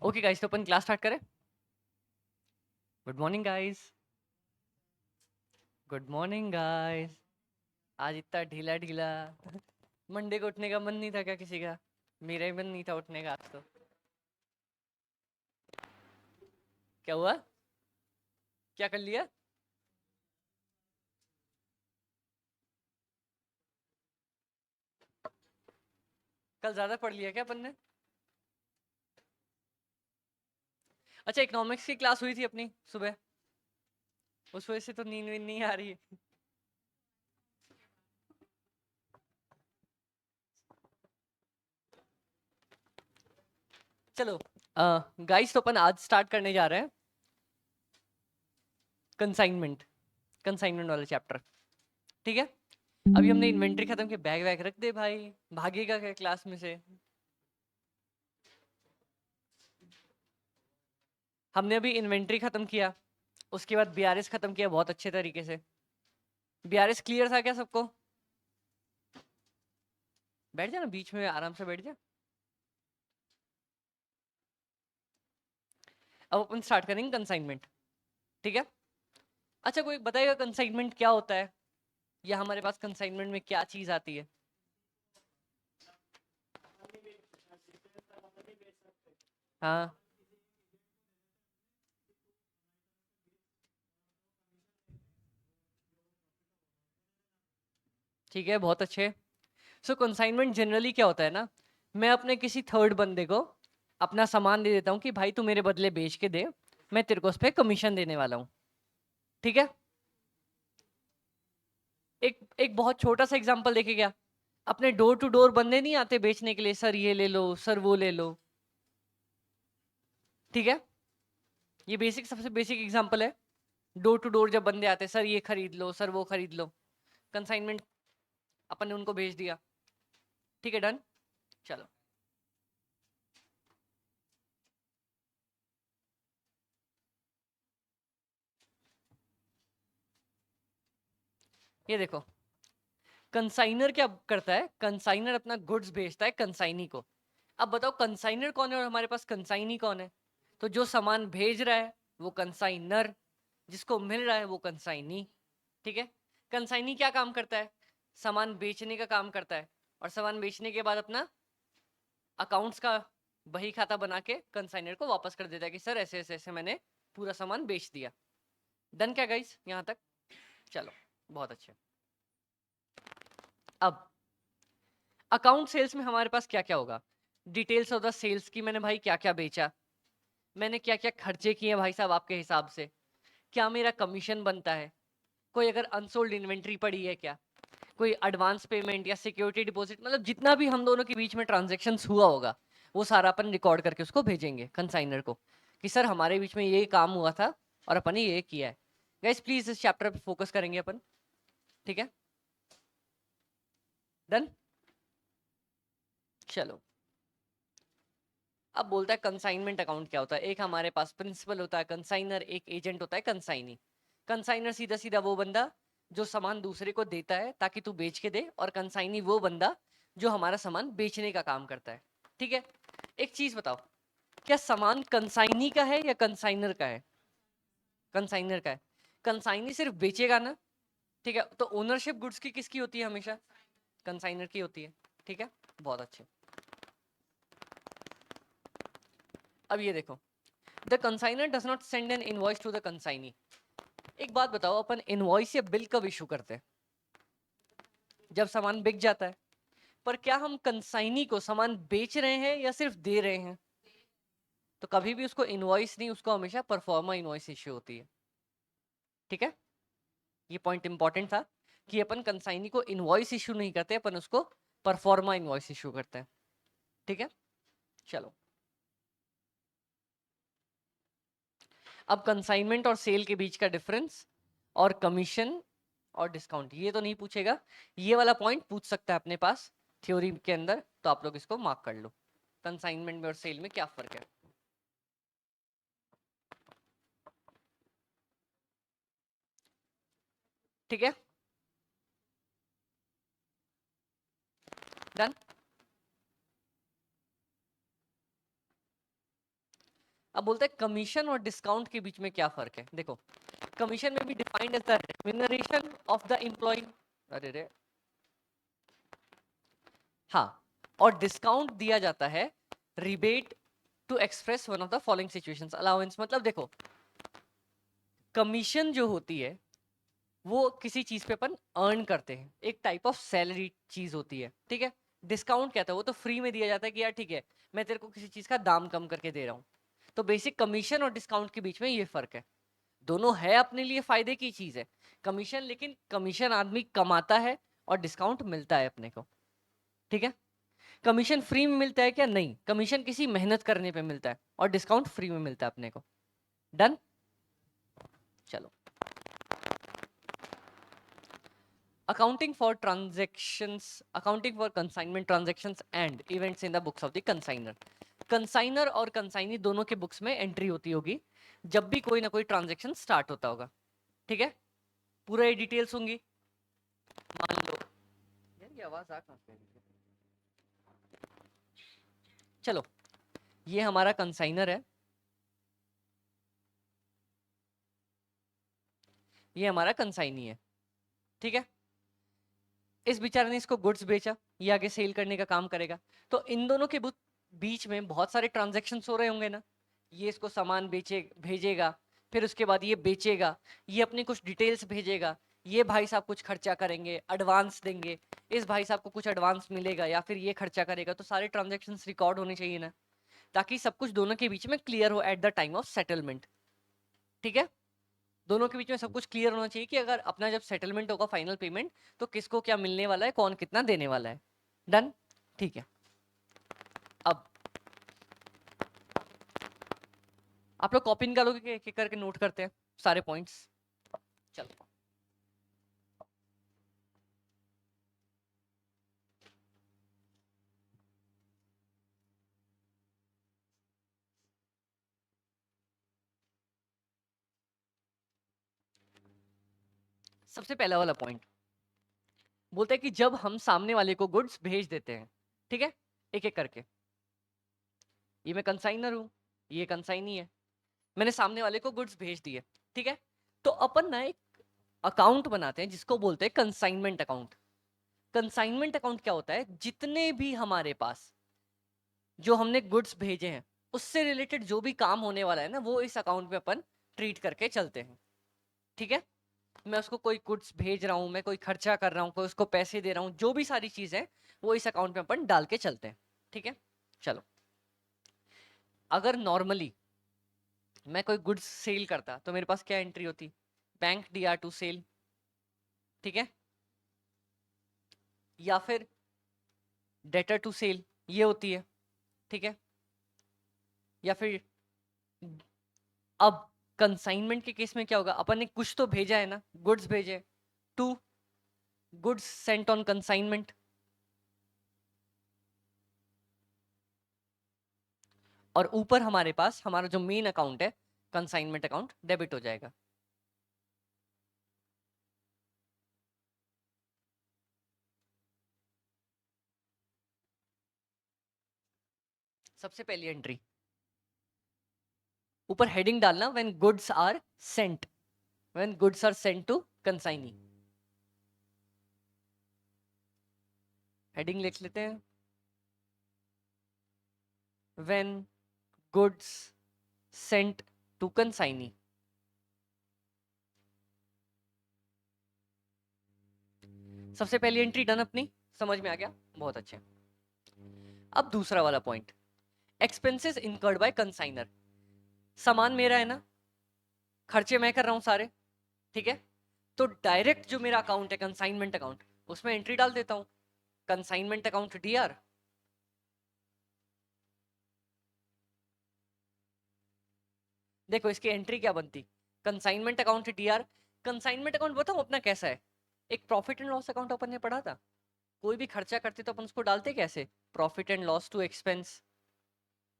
Okay guys, तो अपन class start करें। Good morning guys. Good morning guys. आज इतना ढीला ढीला मंडे को उठने का मन नहीं था क्या किसी का? मेरा ही मन नहीं था उठने का आज तो। क्या हुआ? क्या कर लिया? कल ज्यादा पढ़ लिया क्या अपन ने? अच्छा, इकोनॉमिक्स की क्लास हुई थी अपनी सुबह, उस वजह से तो नींद वींद नहीं आ रही है। चलो गाइस, तो अपन आज स्टार्ट करने जा रहे हैं कंसाइनमेंट कंसाइनमेंट वाला चैप्टर। ठीक है, अभी हमने इन्वेंट्री खत्म किया, बैग वैग रख दे भाई, भागेगा क्या क्लास में से? हमने अभी इन्वेंट्री खत्म किया, उसके बाद बीआरएस खत्म किया बहुत अच्छे तरीके से। बीआरएस क्लियर था क्या सबको? बैठ जा ना, बीच में आराम से बैठ जा। अब अपन स्टार्ट करेंगे कंसाइनमेंट। ठीक है। अच्छा, कोई बताएगा कंसाइनमेंट क्या होता है, या हमारे पास कंसाइनमेंट में क्या चीज आती है? हाँ, ठीक है, बहुत अच्छे। सो कंसाइनमेंट जनरली क्या होता है ना, मैं अपने किसी थर्ड बंदे को अपना सामान दे देता हूँ कि भाई तू मेरे बदले बेच के दे, मैं तेरे को उस पर कमीशन देने वाला हूँ। ठीक है। एक एक बहुत छोटा सा एग्जांपल देखे क्या? अपने डोर टू डोर बंदे नहीं आते बेचने के लिए, सर ये ले लो, सर वो ले लो। ठीक है, ये बेसिक, सबसे बेसिक एग्जांपल है। डोर टू डोर जब बंदे आते हैं, सर ये खरीद लो, सर वो खरीद लो, कंसाइनमेंट अपन ने उनको भेज दिया। ठीक है, डन। चलो, ये देखो, कंसाइनर क्या करता है, कंसाइनर अपना गुड्स भेजता है कंसाइनी को। अब बताओ कंसाइनर कौन है और हमारे पास कंसाइनी कौन है? तो जो सामान भेज रहा है वो कंसाइनर, जिसको मिल रहा है वो कंसाइनी। ठीक है। कंसाइनी क्या काम करता है? सामान बेचने का काम करता है, और सामान बेचने के बाद अपना अकाउंट्स का बही खाता बना के कंसाइनर को वापस कर देता है कि सर ऐसे ऐसे ऐसे मैंने पूरा सामान बेच दिया। डन क्या गाइस यहाँ तक? चलो, बहुत अच्छे। अब अकाउंट सेल्स में हमारे पास क्या क्या होगा? डिटेल्स ऑफ द सेल्स की, मैंने भाई क्या क्या बेचा, मैंने क्या क्या खर्चे किए भाई साहब आपके हिसाब से, क्या मेरा कमीशन बनता है, कोई अगर अनसोल्ड इन्वेंट्री पड़ी है क्या, कोई एडवांस पेमेंट या सिक्योरिटी डिपॉजिट, मतलब जितना भी हम दोनों के बीच में ट्रांजैक्शंस हुआ होगा वो सारा अपन रिकॉर्ड करके उसको भेजेंगे कंसाइनर को कि सर हमारे बीच में ये काम हुआ था और अपन ने ये किया है। गाइस प्लीज इस चैप्टर पे फोकस करेंगे अपन। ठीक है, डन। चलो, अब बोलता है कंसाइनमेंट अकाउंट क्या होता है। एक हमारे पास प्रिंसिपल होता है कंसाइनर, एक एजेंट होता है कंसाइनी। कंसाइनर सीधा सीधा वो बंदा जो सामान दूसरे को देता है ताकि तू बेच के दे, और कंसाइनी वो बंदा जो हमारा सामान बेचने का काम करता है। ठीक है। एक चीज बताओ, क्या सामान कंसाइनी का है या कंसाइनर का है? कंसाइनर का है। कंसाइनी सिर्फ बेचेगा ना? ठीक है, तो ओनरशिप गुड्स की किसकी होती है हमेशा? कंसाइनर की होती है। ठीक है, बहुत अच्छे। अब ये देखो, the consignor does not send an invoice to the consignee. एक बात बताओ, अपन इनवॉइस या बिल कब इशू करते हैं? जब सामान बिक जाता है। पर क्या हम कंसाइनी को सामान बेच रहे हैं या सिर्फ दे रहे हैं? तो कभी भी उसको इनवॉइस नहीं, उसको हमेशा परफॉर्मा इनवॉइस इश्यू होती है। ठीक है, ये पॉइंट इंपॉर्टेंट था कि अपन कंसाइनी को इनवॉइस इश्यू नहीं करते, अपन उसको परफॉर्मा इनवॉइस इश्यू करते हैं। ठीक है, चलो। अब कंसाइनमेंट और सेल के बीच का डिफरेंस, और कमीशन और डिस्काउंट, ये तो नहीं पूछेगा। ये वाला पॉइंट पूछ सकता है अपने पास थ्योरी के अंदर, तो आप लोग इसको मार्क कर लो। कंसाइनमेंट में और सेल में क्या फर्क है? ठीक है, डन। अब बोलते हैं कमीशन और डिस्काउंट के बीच में क्या फर्क है। देखो, कमीशन में भी defined as the remuneration of the employ, अरे रे, हाँ, और डिस्काउंट दिया जाता है rebate to express one of the following situations. Allowance मतलब देखो, कमीशन जो होती है वो किसी चीज पे अपन अर्न करते हैं, एक टाइप ऑफ सैलरी चीज होती है, ठीक है। डिस्काउंट क्या था, वो तो फ्री में दिया जाता है कि यार ठीक है, मैं तेरे को किसी चीज का दाम कम करके दे रहा हूँ। तो बेसिक कमीशन और डिस्काउंट के बीच में ये फर्क है। दोनों है अपने लिए फायदे की चीज है कमीशन, लेकिन कमीशन आदमी कमाता है और डिस्काउंट मिलता है अपने को, ठीक है। कमीशन फ्री में मिलता है क्या? नहीं, कमीशन किसी मेहनत करने पे मिलता है और डिस्काउंट फ्री में मिलता है अपने को। डन, चलो। accounting for consignment transactions and events in the books of the consignor। Consignor और कंसाइनी दोनों के बुक्स में एंट्री होती होगी जब भी कोई ना कोई ट्रांजैक्शन स्टार्ट होता होगा, ठीक है। पूरा ये डिटेल्स होंगी। मान लो यार, ये आवाज आ कहां से रही है? चलो, ये हमारा कंसाइनर है, ये हमारा कंसाइनी है, ठीक है। इस बेचारे ने इसको गुड्स बेचा, ये आगे सेल करने का काम करेगा। तो इन दोनों के बीच में बहुत सारे ट्रांजेक्शन हो रहे होंगे ना। ये इसको सामान बेचे भेजेगा, फिर उसके बाद ये बेचेगा, ये अपनी कुछ डिटेल्स भेजेगा, ये भाई साहब कुछ खर्चा करेंगे, एडवांस देंगे, इस भाई साहब को कुछ एडवांस मिलेगा या फिर ये खर्चा करेगा। तो सारे ट्रांजेक्शन रिकॉर्ड होने चाहिए ना, ताकि सब कुछ दोनों के बीच में क्लियर हो at the time of settlement, ठीक है। दोनों के बीच में सब कुछ क्लियर होना चाहिए कि अगर अपना जब सेटलमेंट होगा, फाइनल पेमेंट, तो किसको क्या मिलने वाला है, कौन कितना देने वाला है। डन, ठीक है। अब आप लोग कॉपी निकालोगे कि एक एक करके नोट करते हैं सारे पॉइंट्स? चलो, सबसे पहला वाला पॉइंट बोलते हैं कि जब हम सामने वाले को गुड्स भेज देते हैं, ठीक है, एक एक करके, ये मैं कंसाइनर हूं, ये कंसाइनी है, मैंने सामने वाले को गुड्स भेज दिए, ठीक है। तो अपन ना एक अकाउंट बनाते हैं जिसको बोलते हैं कंसाइनमेंट अकाउंट। कंसाइनमेंट अकाउंट क्या होता है? जितने भी हमारे पास जो हमने गुड्स भेजे हैं उससे रिलेटेड जो भी काम होने वाला है ना, वो इस अकाउंट में अपन ट्रीट करके चलते हैं, ठीक है। मैं उसको कोई गुड्स भेज रहा हूँ, मैं कोई खर्चा कर रहा हूँ, कोई उसको पैसे दे रहा हूँ, जो भी सारी चीजें वो इस अकाउंट में अपन डाल के चलते हैं, ठीक है। चलो, अगर नॉर्मली मैं कोई गुड्स सेल करता तो मेरे पास क्या एंट्री होती? बैंक DR टू सेल, ठीक है, या फिर डेटर टू सेल, ये होती है, ठीक है। या फिर अब कंसाइनमेंट के केस में क्या होगा? अपन ने कुछ तो भेजा है ना, गुड्स भेजे, to goods sent on consignment, और ऊपर हमारे पास हमारा जो मेन अकाउंट है कंसाइनमेंट अकाउंट डेबिट हो जाएगा। सबसे पहली एंट्री ऊपर हेडिंग डालना, when goods are sent, when goods are sent to consignee. Heading लिख लेते हैं, when goods sent to consignee. सबसे पहली एंट्री डन अपनी, समझ में आ गया, बहुत अच्छे। अब दूसरा वाला point, expenses incurred by consignor. सामान मेरा है ना, खर्चे मैं कर रहा हूं सारे, ठीक है। तो डायरेक्ट जो मेरा अकाउंट है कंसाइनमेंट अकाउंट, उसमें एंट्री डाल देता हूं, कंसाइनमेंट अकाउंट DR। देखो इसकी एंट्री क्या बनती, consignment account DR। Consignment account बताऊं अपना कैसा है? एक प्रॉफिट एंड लॉस अकाउंट अपन ने पढ़ा था। कोई भी खर्चा करते तो अपन उसको डालते कैसे? Profit and loss to expense,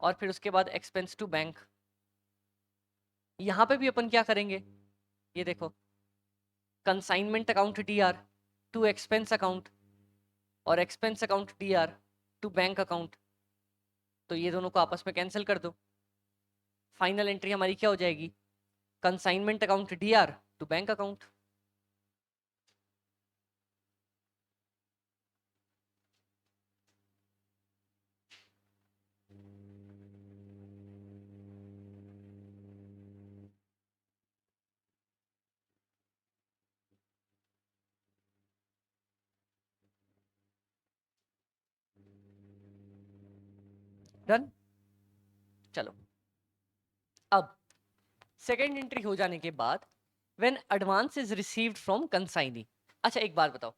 और फिर उसके बाद एक्सपेंस टू बैंक। यहां पे भी अपन क्या करेंगे, ये देखो, consignment account DR to expense account, और expense account DR to bank account. तो ये दोनों को आपस में कैंसिल कर दो, फाइनल एंट्री हमारी क्या हो जाएगी? Consignment account DR to bank account. Done. चलो अब सेकेंड एंट्री हो जाने के बाद when advance is received from consignee. अच्छा एक बात बताओ,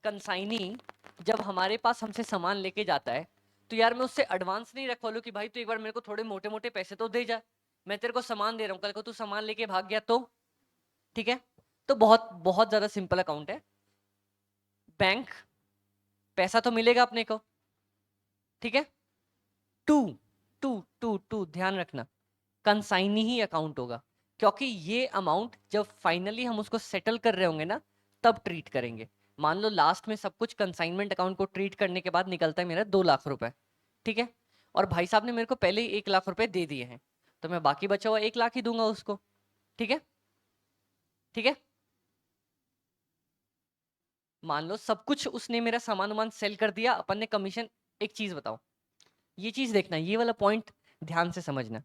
कंसाइनी जब हमारे पास हमसे सामान लेके जाता है तो यार मैं उससे एडवांस नहीं रखवा लूं कि भाई तू एक बार मेरे को थोड़े मोटे मोटे पैसे तो दे जा, मैं तेरे को सामान दे रहा हूं, कल को तू सामान लेके भाग गया तो? ठीक है, तो बहुत बहुत ज्यादा सिंपल अकाउंट है। बैंक, पैसा तो मिलेगा अपने को, ठीक है। टू टू टू टू ध्यान रखना, कंसाइनी ही अकाउंट होगा, क्योंकि ये अमाउंट जब फाइनली हम उसको सेटल कर रहे होंगे ना तब ट्रीट करेंगे। मान लो लास्ट में सब कुछ कंसाइनमेंट अकाउंट को ट्रीट करने के बाद निकलता है मेरा 2 लाख रुपए, ठीक है, और भाई साहब ने मेरे को पहले ही 1 लाख रुपए दे दिए हैं, तो मैं बाकी बचा हुआ 1 लाख ही दूंगा उसको। ठीक है, ठीक है। मान लो सब कुछ उसने मेरा सामान वामान सेल कर दिया, अपन ने कमीशन। एक चीज बताओ, ये चीज देखना, ये वाला पॉइंट ध्यान से समझना।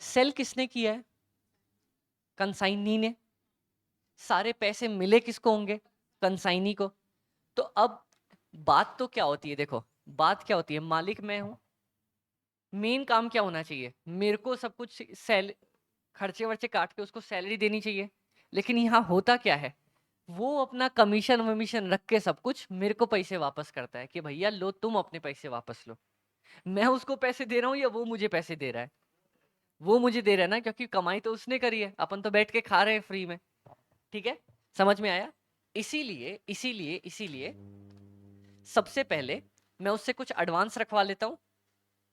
सेल किसने किया है? कंसाइनी ने। सारे पैसे मिले किसको होंगे? कंसाइनी को। तो अब बात तो क्या होती है, देखो बात क्या होती है, मालिक मैं हूं, मेन काम क्या होना चाहिए, मेरे को सब कुछ सेल खर्चे वर्चे काट के उसको सैलरी देनी चाहिए। लेकिन यहाँ होता क्या है, वो अपना कमीशन वमीशन रख के सब कुछ मेरे को पैसे वापस करता है कि भैया लो तुम अपने पैसे वापस लो। मैं उसको पैसे दे रहा हूँ या वो मुझे पैसे दे रहा है? वो मुझे दे रहा है ना, क्योंकि कमाई तो उसने करी है, अपन तो बैठ के खा रहे हैं फ्री में। ठीक है, समझ में आया? इसीलिए इसीलिए इसीलिए सबसे पहले मैं उससे कुछ एडवांस रखवा लेता हूं,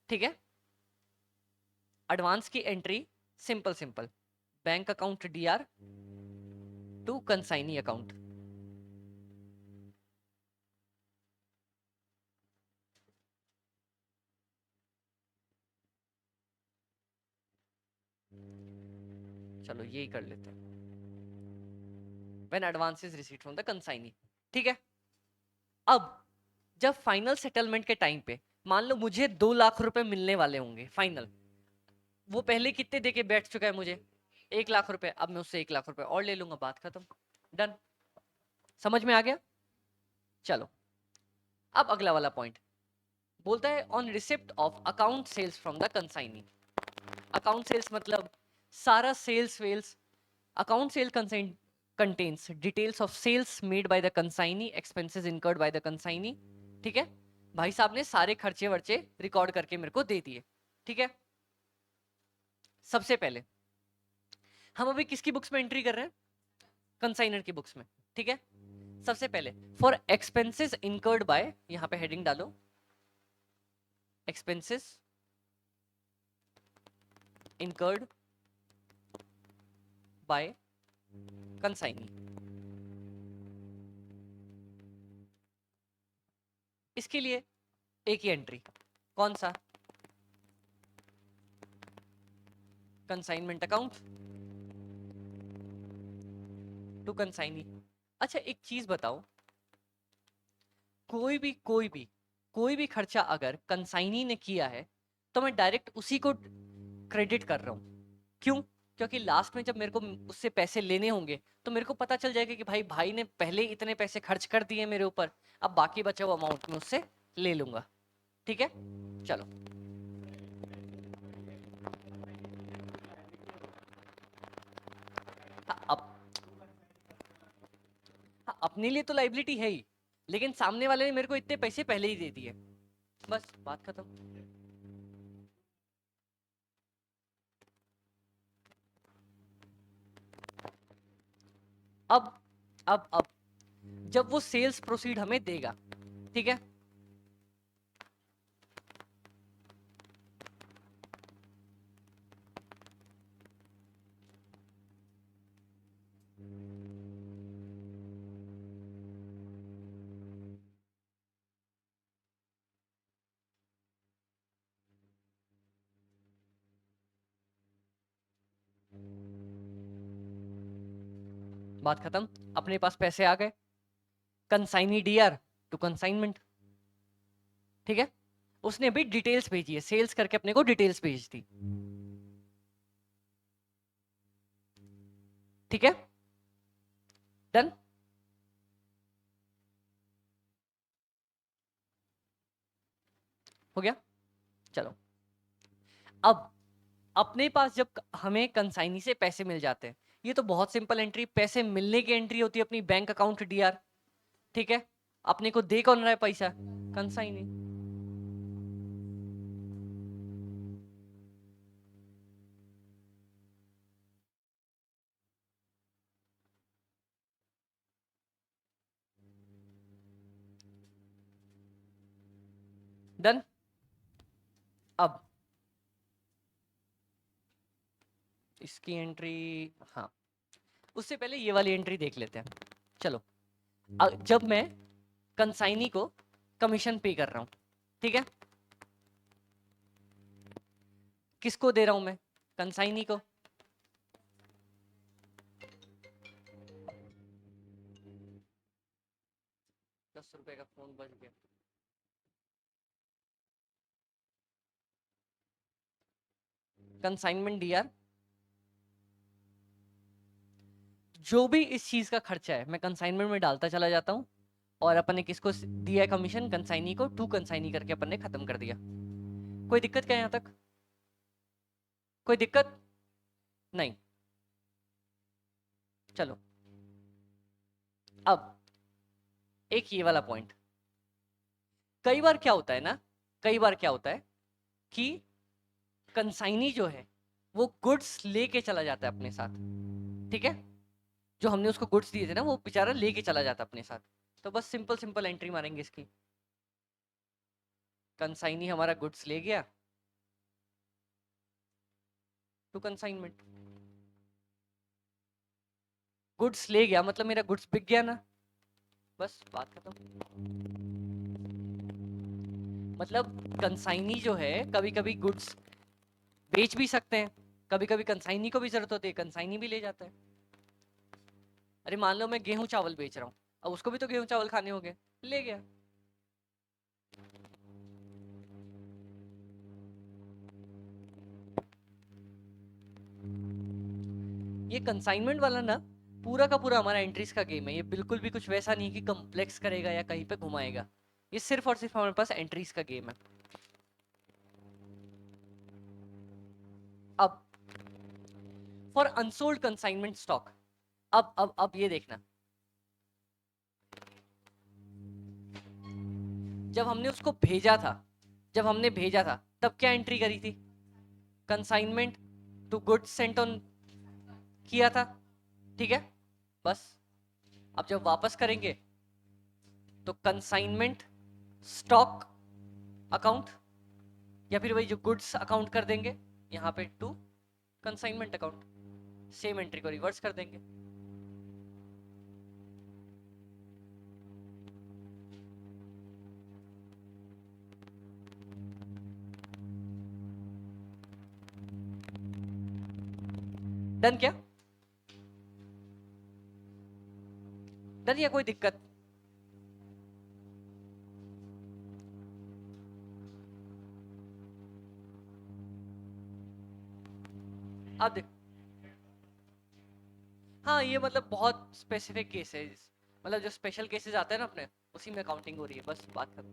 ठीक है। एडवांस की entry simple simple, bank account DR to consignee account. चलो यही कर लेते हैं, when advance is received from the consignee. ठीक है, अब जब फाइनल सेटलमेंट के टाइम पे मान लो मुझे 2 लाख रुपए मिलने वाले होंगे फाइनल, वो पहले कितने देके बैठ चुका है मुझे? 1 लाख रुपए, अब मैं उससे 1 लाख रुपए और ले लूंगा, बात खत्म। डन। समझ में आ गया? चलो अब अगला वाला पॉइंट बोलता है on receipt of account sales from the consignee. Account sales मतलब सारा सेल्स वेल्स। Account sale contains details of sales made by the consignee, expenses incurred by the consignee। ठीक है, भाई साहब ने सारे खर्चे वर्चे रिकॉर्ड करके मेरे को दे दिए। ठीक है, सबसे पहले हम अभी किसकी बुक्स में एंट्री कर रहे हैं? कंसाइनर की बुक्स में। ठीक है, सबसे पहले फॉर एक्सपेंसेस इनकर्ड बाय, यहां पे हेडिंग डालो एक्सपेंसेस इनकर्ड बाय कंसाइनी। इसके लिए एक ही एंट्री, कौन सा? Consignment account to consignee. अच्छा एक चीज बताओ, कोई भी खर्चा अगर कंसाइनी ने किया है तो मैं डायरेक्ट उसी को क्रेडिट कर रहा हूं। क्यों? क्योंकि लास्ट में जब मेरे को उससे पैसे लेने होंगे तो मेरे को पता चल जाएगा कि भाई भाई ने पहले इतने पैसे खर्च कर दिए मेरे ऊपर, अब बाकी बचा हुआ अमाउंट में उससे ले लूंगा। ठीक है, चलो हाँ, अपने लिए तो लाइबिलिटी है ही, लेकिन सामने वाले ने मेरे को इतने पैसे पहले ही दे दिए, बस बात खत्म। अब अब जब वो सेल्स प्रोसीड हमें देगा, ठीक है, बात खत्म। अपने पास पैसे आ गए, कंसाइनी डीआर टू कंसाइनमेंट, ठीक है। उसने अभी डिटेल्स भेजी है, सेल्स करके अपने को डिटेल्स भेज दी, ठीक है, डन। हो गया, चलो। अब अपने पास जब हमें कंसाइनी से पैसे मिल जाते हैं, ये तो बहुत सिंपल एंट्री, पैसे मिलने की एंट्री होती है अपनी बैंक अकाउंट डीआर, ठीक है। अपने को दे कौन रहा है पैसा? कंसाइनी। डन। अब इसकी एंट्री, हाँ, उससे पहले ये वाली एंट्री देख लेते हैं, चलो। जब मैं कंसाइनी को कमीशन पे कर रहा हूं, ठीक है, किसको दे रहा हूं मैं? कंसाइनी को। ₹10 का फोन बज गया। कंसाइनमेंट डीआर, जो भी इस चीज का खर्चा है मैं कंसाइनमेंट में डालता चला जाता हूं, और अपन ने किसको दिया है कमीशन? कंसाइनी को, टू कंसाइनी करके अपन ने खत्म कर दिया। कोई दिक्कत क्या है यहां तक? कोई दिक्कत नहीं, चलो। अब एक ये वाला पॉइंट, कई बार क्या होता है ना, कई बार क्या होता है कि कंसाइनी जो है वो गुड्स लेके चला जाता है अपने साथ, ठीक है। जो हमने उसको गुड्स दिए थे ना, वो बेचारा लेके चला जाता है अपने साथ। तो बस सिंपल सिंपल एंट्री मारेंगे इसकी, कंसाइनी हमारा गुड्स ले गया टू कंसाइनमेंट। गुड्स ले गया मतलब मेरा गुड्स बिक गया ना, बस बात खत्म। मतलब कंसाइनी जो है कभी कभी गुड्स बेच भी सकते हैं, कभी कभी कंसाइनी को भी जरूरत होती है, कंसाइनी भी ले जाता है। अरे मान लो मैं गेहूं चावल बेच रहा हूँ, अब उसको भी तो गेहूं चावल खाने होंगे, ले गया। ये कंसाइनमेंट वाला ना पूरा का पूरा हमारा एंट्रीज का गेम है, ये बिल्कुल भी कुछ वैसा नहीं कि कॉम्प्लेक्स करेगा या कहीं पे घुमाएगा, ये सिर्फ और सिर्फ हमारे पास एंट्रीज का गेम है। अब फॉर अनसोल्ड कंसाइनमेंट स्टॉक, अब ये देखना, जब हमने उसको भेजा था, जब हमने भेजा था तब क्या एंट्री करी थी? Consignment to goods sent on किया था, ठीक है। बस अब जब वापस करेंगे तो कंसाइनमेंट स्टॉक अकाउंट, या फिर वही जो गुड्स अकाउंट कर देंगे यहाँ पे to consignment account, same entry को रिवर्स कर देंगे। डन क्या? डन या कोई दिक्कत? आप देख, हाँ ये मतलब बहुत स्पेसिफिक केसेस, मतलब जो स्पेशल केसेस आते हैं ना अपने, उसी में काउंटिंग हो रही है, बस बात खत्म।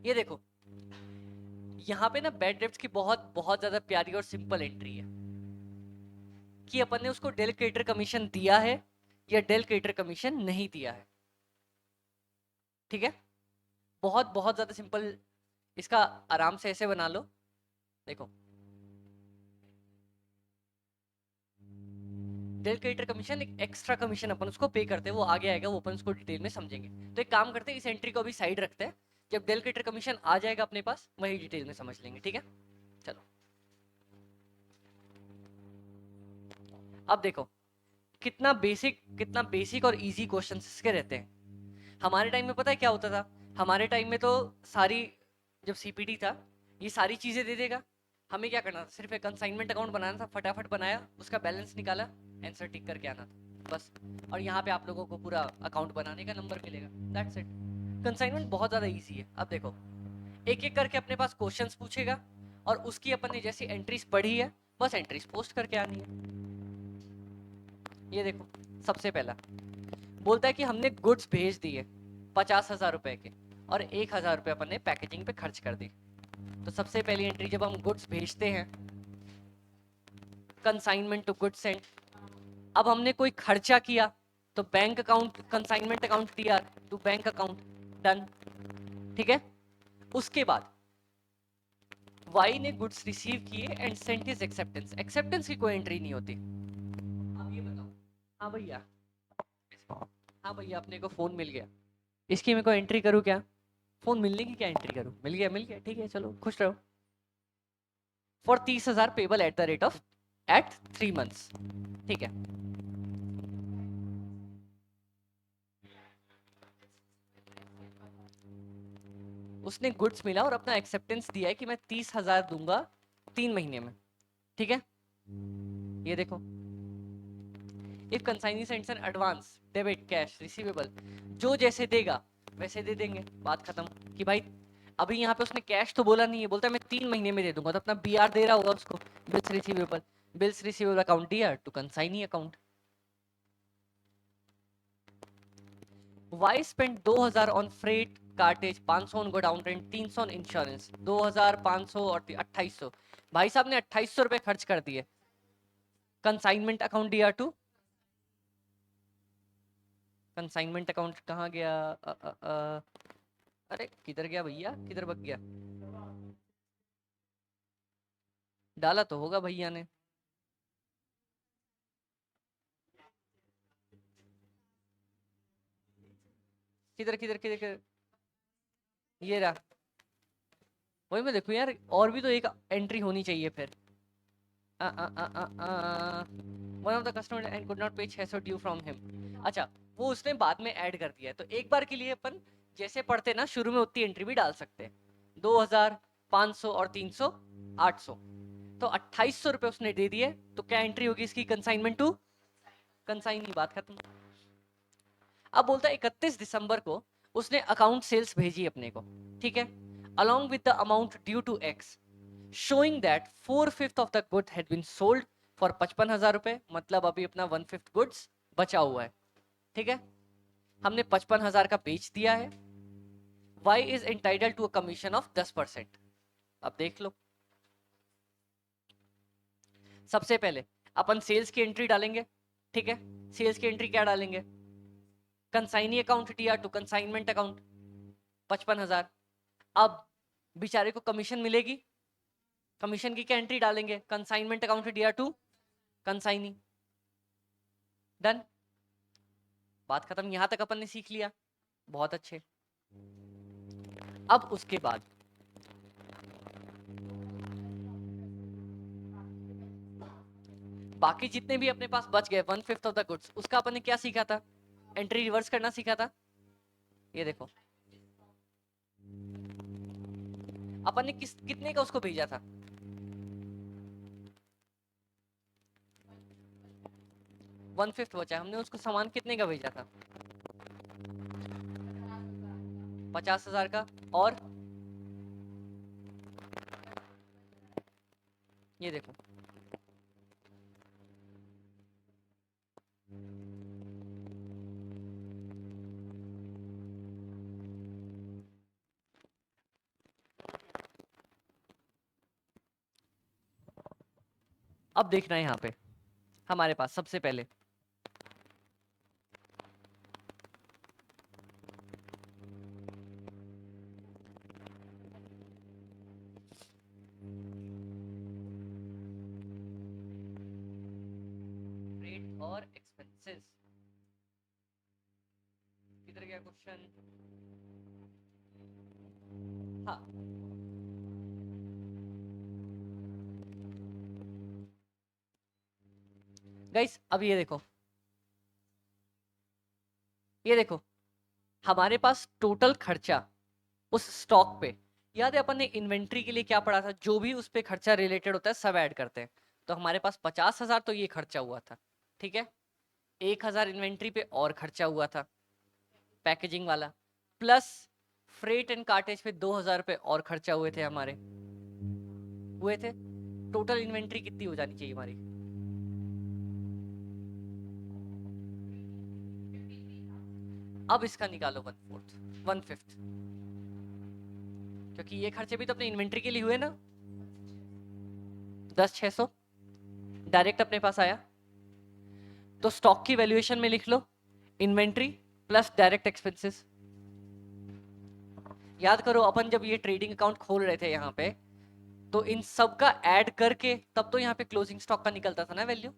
ये देखो, यहाँ पे ना बैड डेब्ट्स की बहुत बहुत ज्यादा प्यारी और सिंपल एंट्री है कि अपन ने उसको डेल क्रेडिटर कमीशन दिया है या डेल क्रेडिटर कमीशन नहीं दिया है, ठीक है। बहुत बहुत ज्यादा सिंपल, इसका आराम से ऐसे बना लो, देखो, डेल क्रेडिटर कमीशन एक एक्स्ट्रा कमीशन अपन उसको पे करते हैं, वो आगे आएगा, वो अपन उसको डिटेल में समझेंगे। तो एक काम करते हैं, इस एंट्री को अभी साइड रखते हैं, जब डेल क्रेडिटर कमीशन आ जाएगा अपने पास वही डिटेल में समझ लेंगे, ठीक है। चलो, अब देखो कितना बेसिक और इजी क्वेश्चंस इसके रहते हैं। हमारे टाइम में पता है क्या होता था? हमारे टाइम में तो सारी, जब सीपीटी था, ये सारी चीजें दे देगा, हमें क्या करना था, सिर्फ एक कंसाइनमेंट अकाउंट बनाना था, फटाफट बनाया, उसका बैलेंस निकाला, आंसर टिक करके आना था बस। और यहाँ पे आप लोगों को पूरा अकाउंट बनाने का नंबर मिलेगा, दैट्स इट। कंसाइनमेंट बहुत ज़्यादा ईजी है। अब देखो, एक एक करके अपने पास क्वेश्चंस पूछेगा और उसकी अपन ने जैसी एंट्रीज पढ़ी है बस एंट्रीज पोस्ट करके आनी है। ये देखो, सबसे पहला बोलता है कि हमने गुड्स भेज दिए 50,000 रुपए के और 1,000 रुपए अपन ने पैकेजिंग पे खर्च कर दी। तो सबसे पहली एंट्री, जब हम गुड्स भेजते हैं, कंसाइनमेंट टू गुड्स सेंट। अब हमने कोई खर्चा किया तो बैंक अकाउंट, कंसाइनमेंट अकाउंट दिया टू बैंक अकाउंट, डन, ठीक है। उसके बाद वाई ने गुड्स रिसीव किए and sent his acceptance. Acceptance की कोई एंट्री नहीं होती। अब ये बताओ, हाँ भैया, हाँ भैया अपने को फोन मिल गया, इसकी मैं कोई एंट्री करूँ क्या? फोन मिलने की क्या एंट्री करूँ? मिल गया, मिल गया, ठीक है, चलो खुश रहो। For 30,000 payable at the rate of at 3 months, ठीक है। उसने गुड्स मिला और अपना एक्सेप्टेंस दिया है कि मैं 30,000 दूंगा 3 महीने में, ठीक है। ये देखो, if consignee sends an advance debit cash receivable, जो जैसे देगा वैसे दे देंगे, बात खत्म। कि भाई अभी यहाँ पे उसने कैश तो बोला नहीं है, बोलता है मैं 3 महीने में दे दूंगा, तो अपना बीआर दे रहा होगा उसको, bills receivable. Bills receivable account दिया to consignee account. Y spend 2,000 on freight cartage, 500 on godown rent, 300 on insurance, 2,000, 500 और 2,800। भाई साहब ने 2,800 रुपए खर्च कर दिए। कंसाइनमेंट अकाउंट दिया टू, कंसाइनमेंट अकाउंट कहाँ गया? अरे किधर गया भैया, किधर भग गया? डाला तो होगा भैया ने। किधर किधर किधर किधर? ये रहा, वही मैं देखूं यार, और भी तो एक एंट्री होनी चाहिए फिर। One of the customer and could not पे हैज ड्यू फ्रॉम हिम। अच्छा, वो उसने बाद में ऐड कर दिया है, तो एक बार के लिए अपन जैसे पढ़ते ना शुरू में उतनी एंट्री भी डाल सकते हैं। 2,000, 500 और 300, 800, तो 2,800 रुपए उसने दे दिए, तो क्या एंट्री होगी इसकी? कंसाइनमेंट टू कंसाइनी, बात खत्म। अब बोलता है 31 दिसंबर को उसने अकाउंट सेल्स भेजी अपने को, ठीक है, along with the amount due to X, showing that 4/5 of the good had been sold for 55,000 रुपए, मतलब अभी अपना 1/5 गुड्स बचा हुआ है, ठीक है। हमने 55,000 का बेच दिया है। Y is entitled to a commission of 10%। अब देख लो, सबसे पहले अपन सेल्स की एंट्री डालेंगे, ठीक है। सेल्स की एंट्री क्या डालेंगे? कंसाइनी अकाउंट दिया टू कंसाइनमेंट अकाउंट, 55,000। अब बेचारे को कमीशन मिलेगी, कमीशन की क्या एंट्री डालेंगे? कंसाइनमेंट अकाउंट दिया टू कंसाइनी, डन, बात खत्म। यहां तक अपन ने सीख लिया, बहुत अच्छे। अब उसके बाद बाकी जितने भी अपने पास बच गए 1/5 ऑफ द गुड्स, उसका अपन ने क्या सीखा था? एंट्री रिवर्स करना सीखा था। ये देखो, अपन ने कितने का उसको भेजा था? 1/5 बचा, हमने उसको सामान कितने का भेजा था? 50,000 का। और ये देखो, अब देखना है यहाँ पे हमारे पास सबसे पहले रेट और एक्सपेंसेस। किधर गया क्वेश्चन? हाँ, गाइस अब ये देखो, ये देखो, हमारे पास टोटल खर्चा उस स्टॉक पे याद है अपन ने इन्वेंट्री के लिए क्या पढ़ा था, जो भी उस पे खर्चा रिलेटेड होता है सब ऐड करते हैं। तो हमारे पास 50,000 तो ये खर्चा हुआ था, ठीक है। 1,000 इन्वेंट्री पे और खर्चा हुआ था पैकेजिंग वाला, प्लस फ्रेट एंड कार्टेज पे 2,000 रुपए और खर्चा हुए थे हमारे, हुए थे। टोटल इन्वेंट्री कितनी हो जानी चाहिए हमारी? अब इसका निकालो 1/4, 1/5, क्योंकि ये खर्चे भी तो अपने इन्वेंट्री के लिए हुए ना। 10,600 डायरेक्ट अपने पास आया, तो स्टॉक की वैल्यूएशन में लिख लो इन्वेंट्री प्लस डायरेक्ट एक्सपेंसेस। याद करो अपन जब ये ट्रेडिंग अकाउंट खोल रहे थे यहाँ पे, तो इन सब का ऐड करके तब तो यहाँ पे क्लोजिंग स्टॉक का निकलता था ना वैल्यू।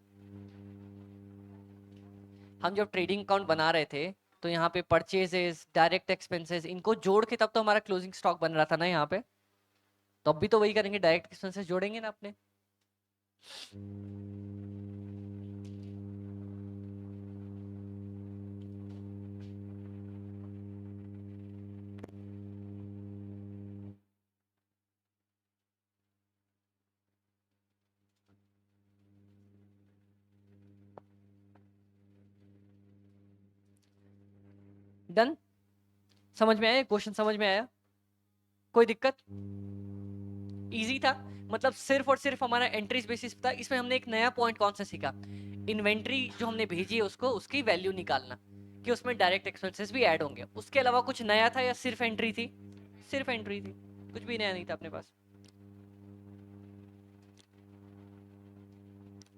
हम जब ट्रेडिंग अकाउंट बना रहे थे तो यहाँ पे परचेजेस, डायरेक्ट एक्सपेंसेस, इनको जोड़ के तब तो हमारा क्लोजिंग स्टॉक बन रहा था ना यहाँ पे। तो अब भी तो वही करेंगे, डायरेक्ट एक्सपेंसेस जोड़ेंगे ना अपने। डन? समझ में आया क्वेश्चन? समझ में आया? कोई दिक्कत? इजी था, मतलब सिर्फ और सिर्फ हमारा एंट्रीज बेसिस था। इसमें हमने एक नया पॉइंट कौन सा सीखा, इन्वेंट्री जो हमने भेजी है उसको, उसकी वैल्यू निकालना कि उसमें डायरेक्ट एक्सपेंसेस भी ऐड होंगे। उसके अलावा कुछ नया था या सिर्फ एंट्री थी? सिर्फ एंट्री थी, कुछ भी नया नहीं था अपने पास।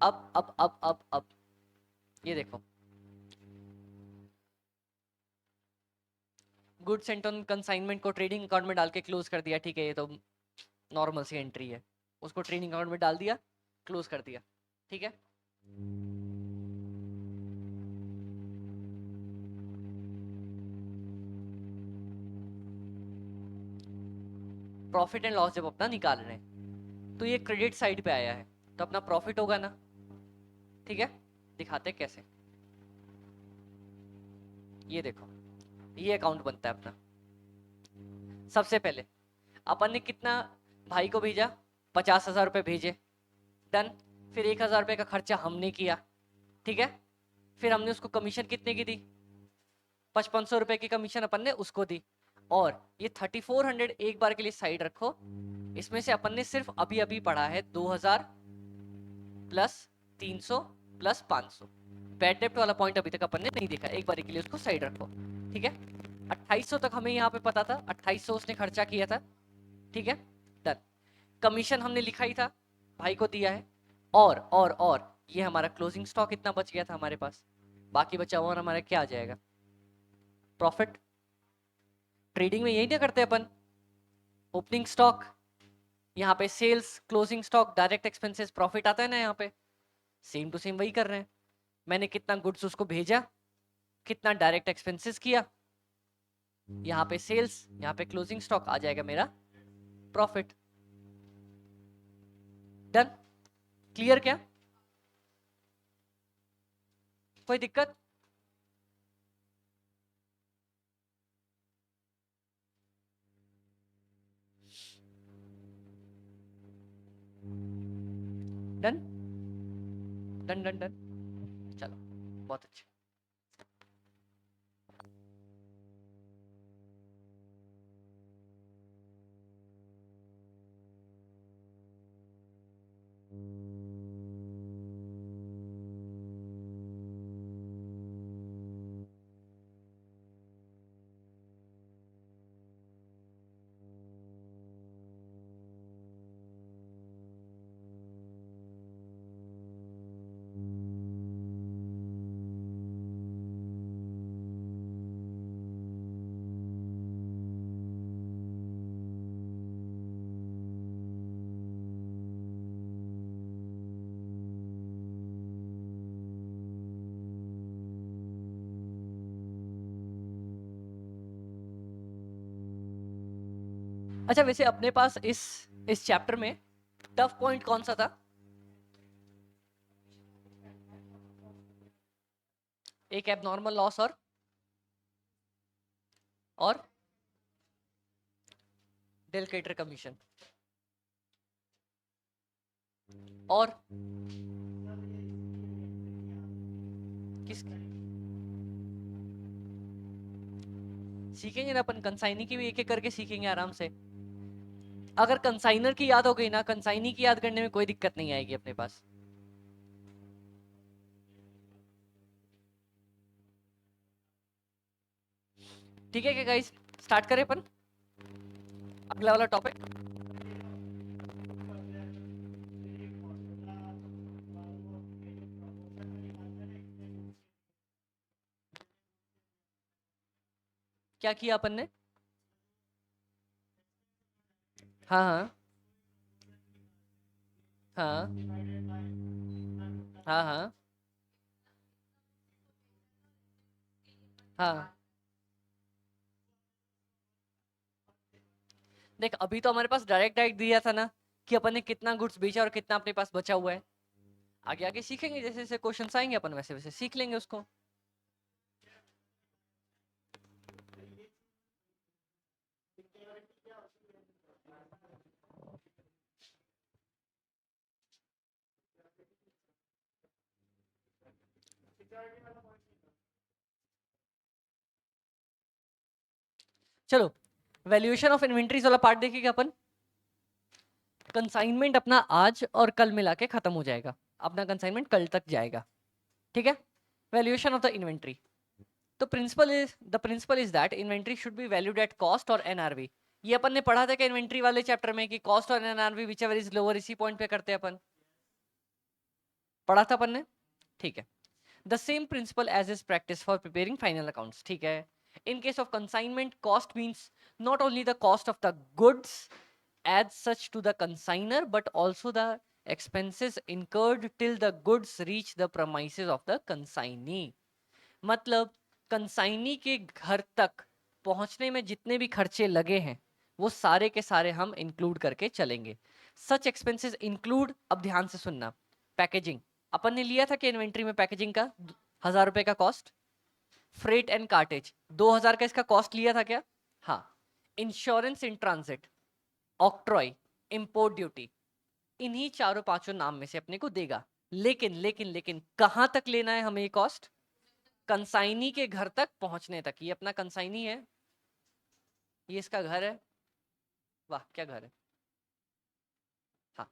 अब ये देखो, गुड्स एंड ऑन कंसाइनमेंट को ट्रेडिंग अकाउंट में डाल के क्लोज कर दिया, ठीक है, ये तो नॉर्मल सी एंट्री है। उसको ट्रेडिंग अकाउंट में डाल दिया, क्लोज कर दिया, ठीक है। प्रॉफिट एंड लॉस जब अपना निकाल रहे हैं तो ये क्रेडिट साइड पे आया है, तो अपना प्रॉफिट होगा ना, ठीक है। दिखाते कैसे, ये देखो, ये अकाउंट बनता है अपना। सबसे पहले अपन ने कितना भाई को भेजा, 50,000 रुपए भेजे, डन। फिर 1,000 रुपए का खर्चा हमने किया, ठीक है। फिर हमने उसको कमीशन कितने की दी, 5,500 रुपए की कमीशन अपन ने उसको दी। और ये 3,400 एक बार के लिए साइड रखो, इसमें से अपन ने सिर्फ अभी अभी पढ़ा है 2,000 प्लस 300 प्लस 500। बैड डेप्ट वाला पॉइंट अभी तक अपन ने नहीं देखा, एक बार के लिए उसको साइड रखो, ठीक है। 2,800 तक हमें यहाँ पे पता था, 2,800 उसने खर्चा किया था, ठीक है, डन। कमीशन हमने लिखा ही था, भाई को दिया है। और ये हमारा क्लोजिंग स्टॉक इतना बच गया था हमारे पास, बाकी बचा हुआ हमारा क्या आ जाएगा, प्रॉफिट। ट्रेडिंग में यही ना करते अपन, ओपनिंग स्टॉक, यहाँ पे sales, closing stock, direct expenses, profit आता है ना यहाँ पे। सेम टू सेम वही कर रहे हैं। मैंने कितना गुड्स उसको भेजा, कितना डायरेक्ट एक्सपेंसेस किया, यहाँ पे सेल्स, यहाँ पे क्लोजिंग स्टॉक, आ जाएगा मेरा प्रॉफिट। डन? क्लियर क्या? कोई दिक्कत? डन डन डन डन, चलो, बहुत अच्छा। अच्छा, वैसे अपने पास इस चैप्टर में टफ पॉइंट कौन सा था? एक एबनॉर्मल लॉस और डेल क्रेटर कमीशन। और किस सीखेंगे ना अपन, कंसाइनी की भी एक एक करके सीखेंगे आराम से। अगर कंसाइनर की याद हो गई ना, कंसाइनी की याद करने में कोई दिक्कत नहीं आएगी अपने पास। ठीक है क्या गाइस, स्टार्ट करें अपन अगला वाला टॉपिक। क्या किया अपन ने? हाँ हाँ हाँ हाँ हाँ हाँ। देख अभी तो हमारे पास डायरेक्ट डायरेक्ट दिया था ना कि अपन ने कितना गुड्स बेचा और कितना अपने पास बचा हुआ है। आगे आगे सीखेंगे, जैसे जैसे क्वेश्चंस आएंगे अपन वैसे वैसे सीख लेंगे उसको। चलो वैल्यूएशन ऑफ इन्वेंटरीज वाला पार्ट देखेंगे अपन। कंसाइनमेंट अपना आज और कल मिला के खत्म हो जाएगा, अपना कंसाइनमेंट कल तक जाएगा। ठीक है। वैल्यूएशन ऑफ द इन्वेंटरी, तो principle is that inventory should be valued at cost और एनआरवी। ये अपन ने पढ़ा था कि इन्वेंटरी वाले चैप्टर में कि कॉस्ट और NRV which ever is lower, इसी पॉइंट पे करते हैं अपन, पढ़ा था अपन ने। ठीक है। The same principle as is practice for preparing final accounts. ठीक है। In case of consignment, cost means not only the cost of the goods as such to the consigner, but also the expenses incurred till the goods reach the premises of the consignee. मतलब consignee के घर तक पहुंचने में जितने भी खर्चे लगे हैं वो सारे के सारे हम इंक्लूड करके चलेंगे। सच एक्सपेंसेस इंक्लूड, अब ध्यान से सुनना, पैकेजिंग। अपन ने लिया था कि इन्वेंट्री में पैकेजिंग का 1000 रुपए का कॉस्ट, फ्रेट एंड कार्टेज 2000 का इसका कॉस्ट लिया था क्या? हाँ। Insurance in transit, octroi, import duty, इन्हीं चारों पांचों नाम में से अपने को देगा। लेकिन लेकिन लेकिन कहां तक लेना है हमें ये कॉस्ट? कंसाइनी के घर तक पहुंचने तक। ये अपना कंसाइनी है, ये इसका घर है। वाह क्या घर है। हाँ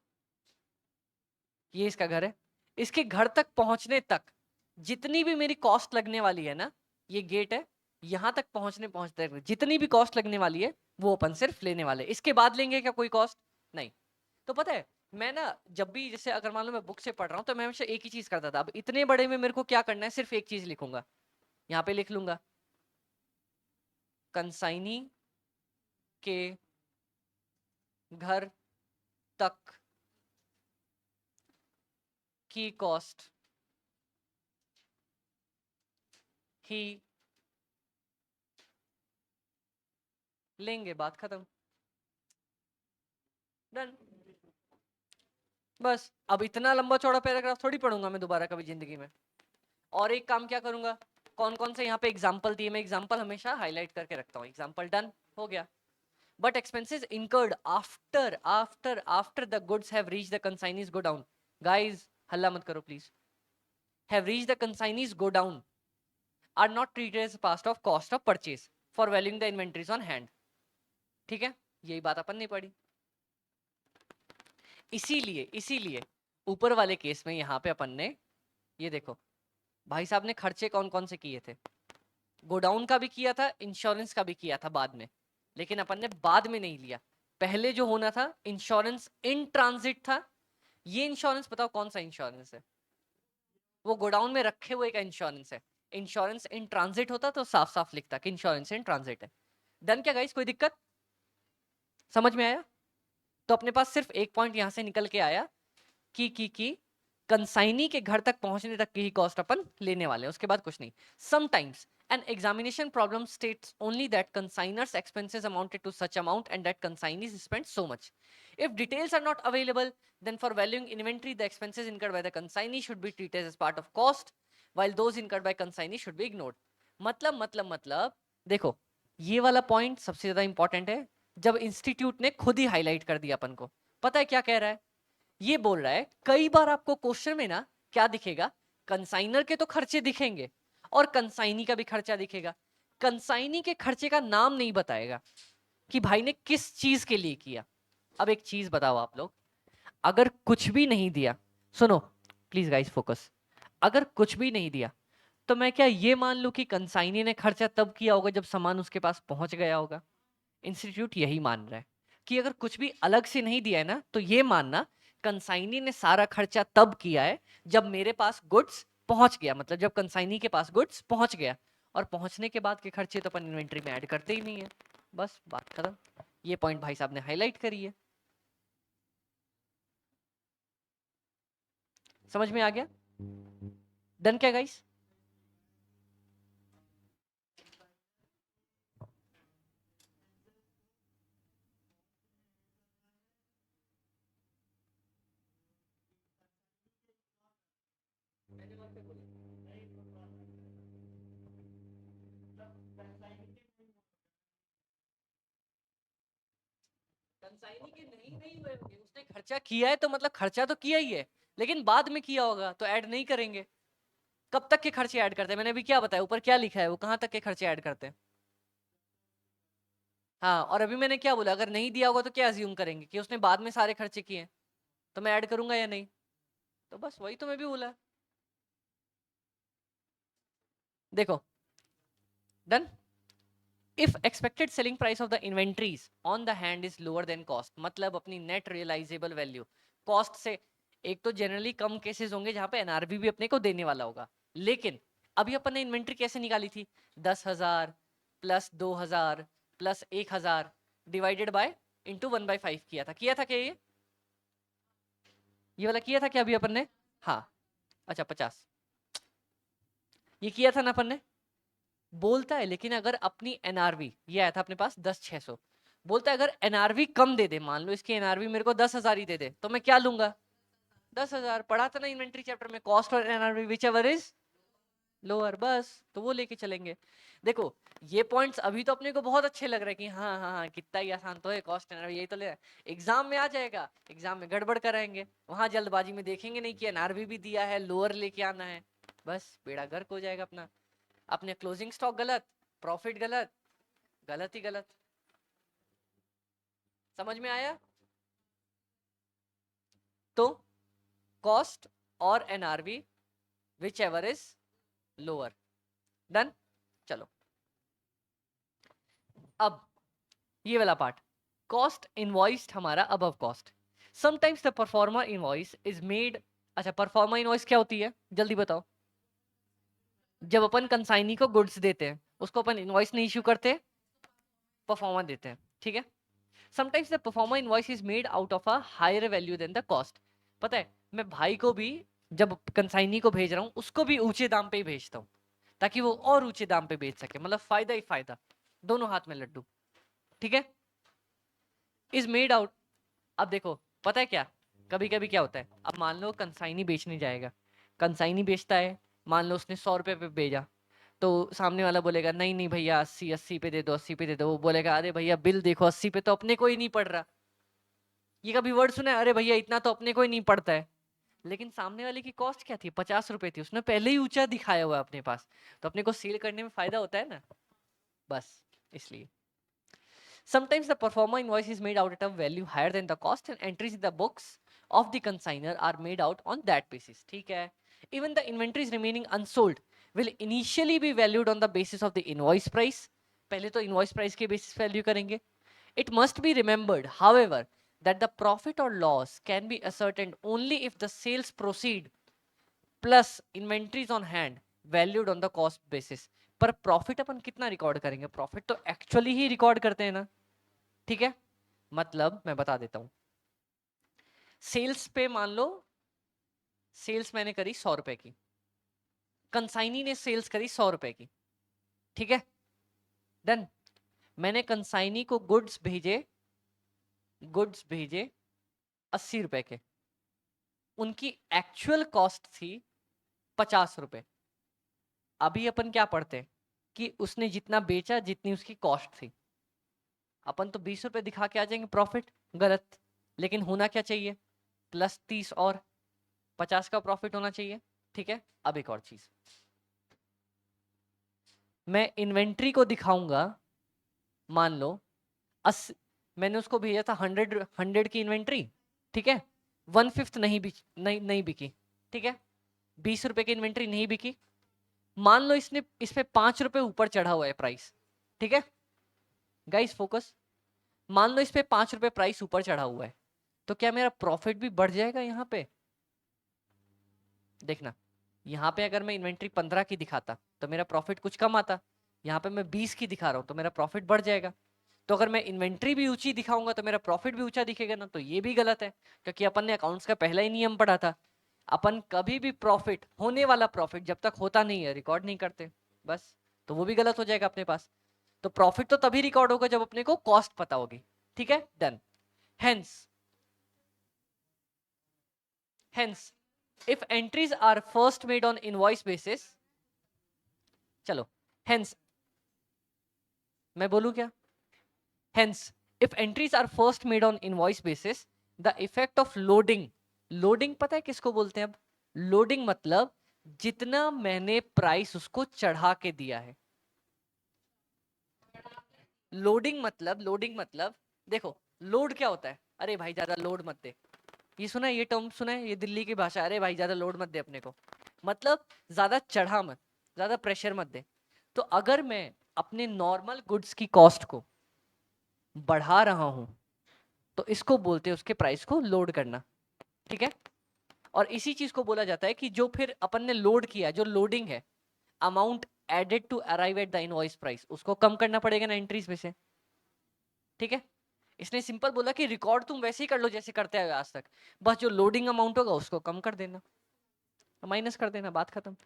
ये इसका घर है। इसके घर तक पहुंचने तक जितनी भी मेरी कॉस्ट लगने वाली है ना, ये गेट है, यहां तक पहुंचने पहुंचते तक जितनी भी कॉस्ट लगने वाली है वो अपन सिर्फ लेने वाले। इसके बाद लेंगे क्या कोई कॉस्ट? नहीं। तो पता है मैं ना जब भी जैसे अगर मान लो मैं बुक से पढ़ रहा हूँ तो मैं हमेशा एक ही चीज करता था। अब इतने बड़े में मेरे को क्या करना है, सिर्फ एक चीज लिखूंगा, यहाँ पे लिख लूंगा कंसाइनी के घर तक की कॉस्ट ही लेंगे, बात खत्म, डन। बस अब इतना लंबा चौड़ा पैराग्राफ थोड़ी पढ़ूंगा मैं दोबारा कभी जिंदगी में। और एक काम क्या करूंगा, कौन कौन से यहाँ पे एग्जाम्पल दिए, मैं एग्जाम्पल हमेशा हाईलाइट करके रखता हूँ। एग्जाम्पल डन हो गया। But expenses incurred after the goods have reached the consignees go down. Guys, हल्ला मत करो please. Have reached the consignees go down are not treated as part of cost of purchase for valuing the inventories on hand. ठीक है, यही बात अपन ने पढ़ी। इसीलिए ऊपर वाले केस में यहाँ पे अपन ने ये देखो भाई साहब ने खर्चे कौन कौन से किए थे, गोडाउन का भी किया था, इंश्योरेंस का भी किया था बाद में, लेकिन अपन ने बाद में नहीं लिया। पहले जो होना था इंश्योरेंस इन ट्रांजिट था। ये इंश्योरेंस बताओ कौन सा इंश्योरेंस है? वो गोडाउन में रखे हुए का इंश्योरेंस है। इंश्योरेंस इन ट्रांजिट होता तो साफ साफ लिखता कि इंश्योरेंस इन ट्रांजिट है। डन क्या गाइस, कोई दिक्कत समझ में आया? तो अपने पास सिर्फ एक पॉइंट यहां से निकल के आया कि कंसाइनी के घर तक पहुंचने तक की ही कॉस्ट अपन लेने वाले हैं, उसके बाद कुछ नहीं। Sometimes an examination problem states only that consignor's expenses amounted to such amount and that consignees spent so much. If details are not available, then for valuing inventory the expenses incurred by the consignee should be treated as part of cost while those incurred by consignee should be ignored. मतलब देखो ये वाला point सबसे ज्यादा important है। जब institute ने खुद ही हाईलाइट कर दिया अपन को। पता है क्या कह रहा है? ये बोल रहा है कई बार आपको क्वेश्चन में ना क्या दिखेगा, कंसाइनर के तो खर्चे दिखेंगे और कंसाइनी का भी खर्चा दिखेगा, कंसाइनी के खर्चे का नाम नहीं बताएगा कि भाई ने किस चीज के लिए किया। अब एक चीज बताओ आप लोग, अगर कुछ भी नहीं दिया, सुनो प्लीज गाइस फोकस, अगर कुछ भी नहीं दिया तो मैं क्या ये मान लूं कि कंसाइनी ने खर्चा तब किया होगा जब सामान उसके पास पहुंच गया होगा? इंस्टीट्यूट यही मान रहा है कि अगर कुछ भी अलग से नहीं दिया है ना, तो ये मानना कंसाइनी ने सारा खर्चा तब किया है जब मेरे पास गुड्स पहुंच गया, मतलब जब कंसाइनी के पास गुड्स पहुंच गया, और पहुंचने के बाद के खर्चे तो अपन इन्वेंट्री में ऐड करते ही नहीं है। बस बात खत्म। ये पॉइंट भाई साहब ने हाईलाइट करी है। समझ में आ गया? डन क्या गाइस? कंसाइनी के नहीं हुए होंगे, उसने खर्चा किया है तो मतलब खर्चा तो किया ही है, लेकिन बाद में किया होगा तो ऐड नहीं करेंगे। कब तक के खर्चे ऐड करते हैं? मैंने अभी क्या बताया, ऊपर क्या लिखा है, वो कहां तक के खर्चे ऐड करते हैं? हाँ, और अभी मैंने क्या बोला, अगर नहीं दिया होगा तो क्या अज्यूम करेंगे कि उसने बाद में सारे खर्चे किए हैं, तो मैं ऐड करूंगा या नहीं? तो बस वही तो मैं भी बोला। देखो, done. If expected selling price of the inventories on the hand is lower than cost, मतलब अपनी नेट रियलाइजेबल वैल्यू कॉस्ट से, एक तो जनरली कम केसेस होंगे जहां पे एनआरवी भी अपने को देने वाला होगा, लेकिन अभी अपन ने इन्वेंट्री कैसे निकाली थी? 10,000 plus 2,000 plus 1,000 divided by into 1/5 किया था क्या ये वाला किया था क्या अभी अपन ने? हाँ, अच्छा 50 ये किया था ना अपन ने। बोलता है लेकिन अगर अपनी एनआरवी, ये आया था अपने पास 10,600, बोलता है अगर एनआरवी कम दे दे, मान लो इसकी एनआरवी मेरे को 10,000 ही दे दे, तो मैं क्या लूंगा? 10,000। पढ़ा था ना इन्वेंट्री चैप्टर में, कॉस्ट और NRV which ever is lower, बस तो वो लेके चलेंगे। देखो, ये पॉइंट्स अभी तो अपने को बहुत अच्छे लग रहे हैं कि हाँ हाँ हाँ कितना ही आसान तो है, कॉस्ट एनआरवी यही तो ले, एग्जाम में आ जाएगा, एग्जाम में गड़बड़ कराएंगे, वहां जल्दबाजी में देखेंगे नहीं कि एनआरवी भी दिया है, लोअर लेके आना है, बस बेड़ा गर्क हो जाएगा अपना। अपने क्लोजिंग स्टॉक गलत, प्रॉफिट गलत, गलत ही गलत। समझ में आया? तो कॉस्ट और NRV which ever is lower. Done. चलो, अब ये वाला पार्ट, कॉस्ट इनवॉइस्ड हमारा above cost, sometimes the proforma invoice is made. अच्छा, परफॉर्मर इनवॉइस क्या होती है जल्दी बताओ? जब अपन कंसाइनी को गुड्स देते हैं उसको अपन इनवॉइस नहीं इश्यू करते, परफॉर्मर देते हैं, ठीक है। Sometimes the proforma invoice is made out of a higher value than the cost. पता है, मैं भाई को भी जब कंसाइनी को भेज रहा हूँ उसको भी ऊंचे दाम पे ही भेजता हूँ, ताकि वो और ऊंचे दाम पे बेच सके, मतलब फायदा ही फायदा, दोनों हाथ में लड्डू, ठीक है। इज मेड आउट, अब देखो पता है क्या, कभी कभी क्या होता है, अब मान लो कंसाइनी बेचने जाएगा, कंसाइनी बेचता है, मान लो उसने 100 रुपए पे भेजा, तो सामने वाला बोलेगा नहीं नहीं भैया 80 80 पे दे दो, 80 पे दे दो, वो बोलेगा अरे भैया बिल देखो 80 पे तो अपने को ही नहीं पड़ रहा। ये कभी वर्ड सुना है, अरे भैया इतना तो अपने को ही नहीं पड़ता है, लेकिन सामने वाले की कॉस्ट क्या थी, 50 रुपए थी, उसने पहले ही ऊंचा दिखाया हुआ है अपने पास, तो अपने को सेल करने में फायदा होता है ना, बस इसलिए। Sometimes the performer invoice is made out at a value higher than the cost and entries in the books of the consignor are made out on that basis. ठीक है? Even the inventories remaining unsold will initially be valued on the basis of the invoice price. पहले तो invoice price के basis value करेंगे. It must be remembered, however, that the profit or loss can be ascertained only if the sales proceed plus inventories on hand valued on the cost basis. पर profit अपन कितना record करेंगे? Profit तो actually ही record करते हैं ना, ठीक है। मतलब मैं बता देता हूं, सेल्स पे मान लो सेल्स मैंने करी 100 रुपए की, कंसाइनी ने सेल्स करी 100 रुपए की, ठीक है। डन। मैंने कंसाइनी को गुड्स भेजे 80 रुपए के, उनकी एक्चुअल कॉस्ट थी 50 रुपए। अभी अपन क्या पढ़ते हैं कि उसने जितना बेचा जितनी उसकी कॉस्ट थी, अपन तो 20 रुपए दिखा के आ जाएंगे प्रॉफिट, गलत। लेकिन होना क्या चाहिए, +30 और 50 का प्रॉफिट होना चाहिए। ठीक है, अब एक और चीज, मैं इन्वेंट्री को दिखाऊंगा, मान लो मैंने उसको भेजा था 100 की इन्वेंट्री, ठीक है, 1/5 नहीं बिकी, ठीक है, 20 रुपए की इन्वेंट्री नहीं बिकी। मान लो इसने इस पे 5 रुपए ऊपर चढ़ा हुआ है प्राइस, ठीक है गाइस फोकस, मान लो इस पे 5 रुपए प्राइस ऊपर चढ़ा हुआ है, तो क्या मेरा प्रॉफिट भी बढ़ जाएगा यहाँ पे? देखना, यहाँ पे अगर मैं इन्वेंट्री 15 की दिखाता तो मेरा प्रॉफिट कुछ कम आता, यहाँ पे मैं 20 की दिखा रहा हूँ तो मेरा प्रॉफिट बढ़ जाएगा। तो अगर मैं इन्वेंट्री भी ऊंची दिखाऊंगा तो मेरा प्रॉफिट भी ऊंचा दिखेगा ना, तो ये भी गलत है, क्योंकि अपन ने अकाउंट्स का पहला ही नियम पढ़ा था, अपन कभी भी प्रॉफिट, होने वाला प्रॉफिट जब तक होता नहीं है रिकॉर्ड नहीं करते, बस। तो वो भी गलत हो जाएगा अपने पास। तो प्रॉफिट तो तभी रिकॉर्ड होगा जब अपने को कॉस्ट पता होगी, ठीक है, done. Hence hence if entries are first made on invoice basis, चलो, hence मैं बोलूं क्या, hence if entries are first made on invoice basis, the effect of loading पता है किसको बोलते हैं? अब लोडिंग मतलब जितना मैंने प्राइस उसको चढ़ा के दिया है। लोडिंग मतलब देखो, लोड क्या होता है, अरे भाई ज्यादा लोड मत दे, ये सुना है, ये टर्म सुना है, ये दिल्ली की भाषा, अरे भाई ज्यादा लोड मत दे अपने को, मतलब ज्यादा चढ़ा मत, ज्यादा प्रेशर मत दे। तो अगर मैं अपने नॉर्मल गुड्स की कॉस्ट को बढ़ा रहा हूं तो इसको बोलते हैं उसके प्राइस को लोड करना, ठीक है। और इसी चीज को बोला जाता है कि जो फिर अपन ने लोड किया, जो लोडिंग है, amount added to arrive at the invoice price, उसको कम करना पड़ेगा ना एंट्रीज में से, ठीक है। इसने सिंपल बोला कि रिकॉर्ड तुम वैसे ही कर लो जैसे करते आए आज तक, बस जो लोडिंग अमाउंट होगा उसको कम कर देना, माइनस कर देना, बात खत्म।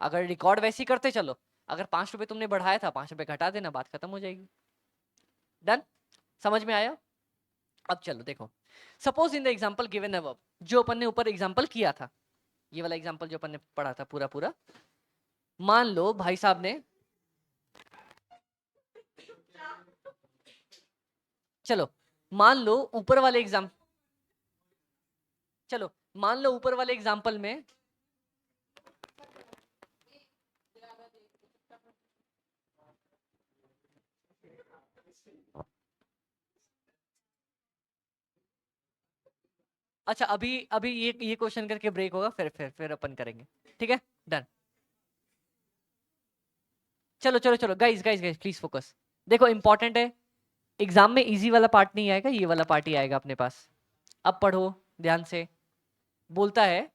अगर रिकॉर्ड वैसे ही करते चलो, अगर 5 रुपए तुमने बढ़ाया था, 5 रुपए घटा देना, बात खत्म हो जाएगी। डन, समझ में आया? अब चलो देखो, suppose in the example given above, जो अपन ने ऊपर एग्जांपल किया था, ये वाला एग्जांपल जो अपन ने पढ़ा था पूरा पूरा, मान लो भाई साहब ने, चलो मान लो ऊपर वाले एग्जाम, चलो मान लो ऊपर वाले एग्जांपल में, अच्छा अभी अभी ये क्वेश्चन करके ब्रेक होगा, फिर अपन करेंगे, ठीक है, डन। चलो चलो चलो guys guys guys please focus, देखो इंपॉर्टेंट है, एग्जाम में इजी वाला पार्ट नहीं आएगा, ये वाला पार्ट ही आएगा अपने पास। अब पढ़ो ध्यान से, बोलता है